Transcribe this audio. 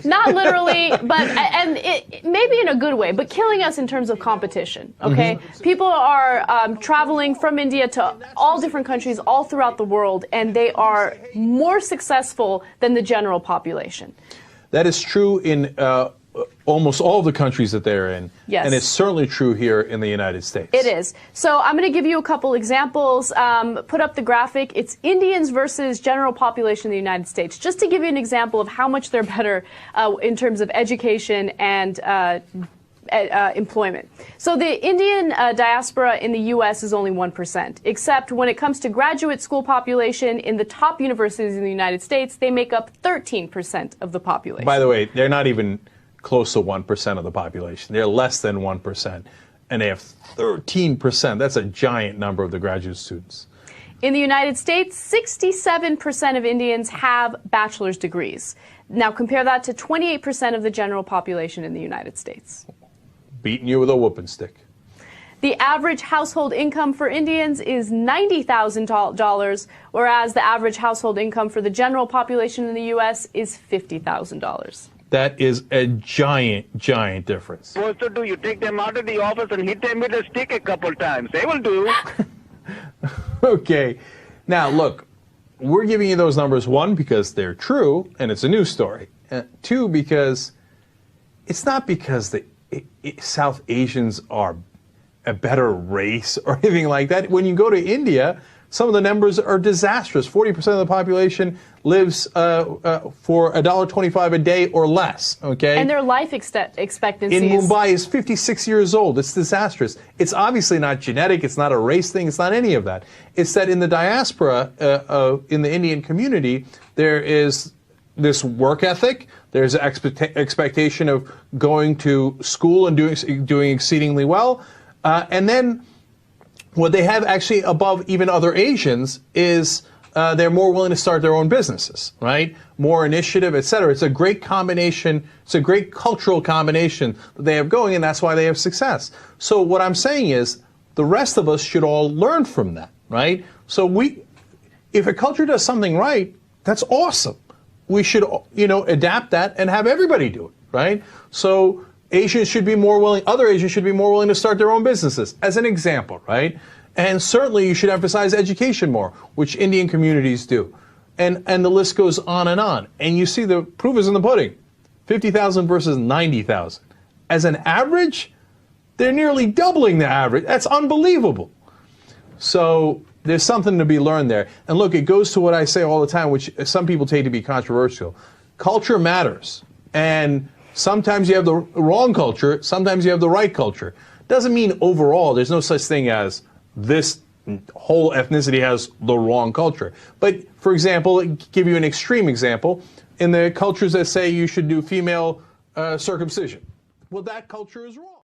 Not literally, but and it maybe in a good way, but killing us in terms of competition. Okay, people are traveling from India to all different countries all throughout the world, and they are more successful than the general population. That is true in almost all the countries that they're in. Yes. And it's certainly true here in the United States. It is. So I'm going to give you a couple examples. Put up the graphic. It's Indians versus general population in the United States. Just to give you an example of how much they're better in terms of education and employment. So the Indian diaspora in the U.S. is only 1%, except when it comes to graduate school population in the top universities in the United States, they make up 13% of the population. By the way, they're not even close to 1% of the population. They're less than 1%, and they have 13%. That's a giant number of the graduate students. In the United States, 67% of Indians have bachelor's degrees. Now compare that to 28% of the general population in the United States. Beating you with a whooping stick. The average household income for Indians is $90,000, whereas the average household income for the general population in the U.S. is $50,000. That is a giant, giant difference. What to do? You take them out of the office and hit them with a stick a couple times. They will do. Okay. Now, look, we're giving you those numbers, one, because they're true, and it's a news story. Two, because it's not because the South Asians are a better race or anything like that. When you go to India, some of the numbers are disastrous. 40% of the population lives for $1.25 a day or less, okay? And their life expectancy in Mumbai is 56 years old. It's disastrous. It's obviously not genetic. It's not a race thing. It's not any of that. It's that in the diaspora, in the Indian community, there is this work ethic. There's an expectation of going to school and doing exceedingly well. And then what they have actually above even other Asians is they're more willing to start their own businesses, right? More initiative, et cetera. It's a great combination. It's a great cultural combination that they have going, and that's why they have success. So what I'm saying is the rest of us should all learn from that, right? So if a culture does something right, that's awesome. We should, adapt that and have everybody do it, right? So Asians should be more willing, other Asians should be more willing to start their own businesses, as an example, right? And certainly you should emphasize education more, which Indian communities do. And the list goes on. And you see the proof is in the pudding. 50,000 versus 90,000. As an average, they're nearly doubling the average. That's unbelievable. So there's something to be learned there. And look, it goes to what I say all the time, which some people take to be controversial. Culture matters. And sometimes you have the wrong culture, sometimes you have the right culture. Doesn't mean overall there's no such thing as this whole ethnicity has the wrong culture. But for example, give you an extreme example, in the cultures that say you should do female circumcision. Well, that culture is wrong.